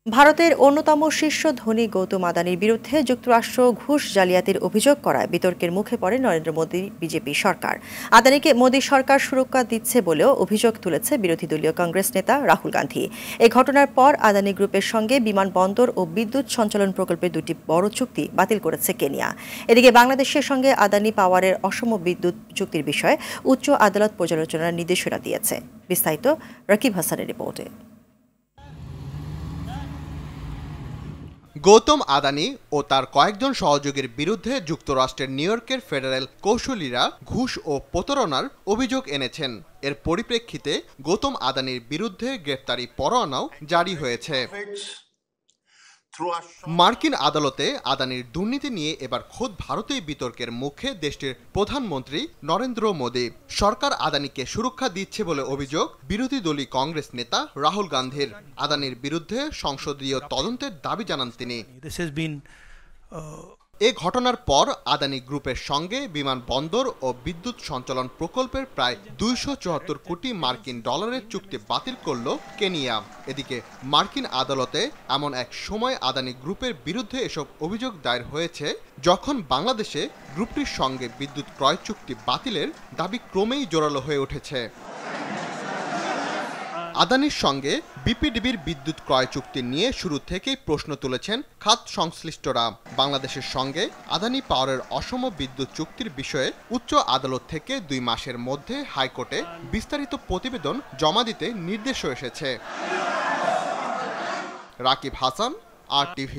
ভারতের অন্যতম শীর্ষ ধনী গৌতম আদানির বিরুদ্ধে যুক্তরাষ্ট্র ঘুষ জালিয়াতির অভিযোগ করায় বিতর্কের মুখে পড়ে নরেন্দ্র মোদী বিজেপি সরকার। আদানিকে মোদী সরকার সুরক্ষা দিচ্ছে বলেও অভিযোগ তুলেছে বিরোধী দলীয় কংগ্রেস নেতা রাহুল গান্ধী। এই ঘটনার পর আদানি গ্রুপের সঙ্গে বিমানবন্দর ও বিদ্যুৎ সঞ্চালন প্রকল্পের দুটি বড় চুক্তি বাতিল করেছে কেনিয়া। এদিকে বাংলাদেশের সঙ্গে আদানি পাওয়ারের অসম বিদ্যুৎ চুক্তির বিষয়ে উচ্চ আদালত পর্যালোচনার নির্দেশনা দিয়েছে। বিস্তারিত রাকিব হাসানের রিপোর্টে। গৌতম আদানি ও তার কয়েকজন সহযোগীর বিরুদ্ধে যুক্তরাষ্ট্রের নিউ ইয়র্কের ফেডারেল কৌশলীরা ঘুষ ও প্রতারণার অভিযোগ এনেছেন। এর পরিপ্রেক্ষিতে গৌতম আদানির বিরুদ্ধে গ্রেফতারি পরোয়ানাও জারি হয়েছে। মার্কিন আদালতে আদানির দুর্নীতি নিয়ে এবার খোদ ভারতেই বিতর্কের মুখে দেশটির প্রধানমন্ত্রী নরেন্দ্র মোদী। সরকার আদানিকে সুরক্ষা দিচ্ছে বলে অভিযোগ বিরোধী দলীয় কংগ্রেস নেতা রাহুল গান্ধীর। আদানির বিরুদ্ধে সংসদীয় তদন্তের দাবি জানান তিনি। এ ঘটনার পর আদানি গ্রুপের সঙ্গে বিমানবন্দর ও বিদ্যুৎ সঞ্চালন প্রকল্পের প্রায় 274 কোটি মার্কিন ডলারের চুক্তি বাতিল করল কেনিয়া। এদিকে মার্কিন আদালতে এমন এক সময় আদানি গ্রুপের বিরুদ্ধে এসব অভিযোগ দায়ের হয়েছে যখন বাংলাদেশে গ্রুপটির সঙ্গে বিদ্যুৎ ক্রয় চুক্তি বাতিলের দাবি ক্রমেই জোরালো হয়ে উঠেছে। আদানির সঙ্গে বিপিডিবির বিদ্যুৎ ক্রয় চুক্তি নিয়ে শুরু থেকেই প্রশ্ন তুলেছেন খাত সংশ্লিষ্টরা। বাংলাদেশের সঙ্গে আদানি পাওয়ারের অসম বিদ্যুৎ চুক্তির বিষয়ে উচ্চ আদালত থেকে 2 মাসের মধ্যে হাইকোর্টে বিস্তারিত প্রতিবেদন জমা দিতে নির্দেশও এসেছে। রাকিব হাসান, RTV।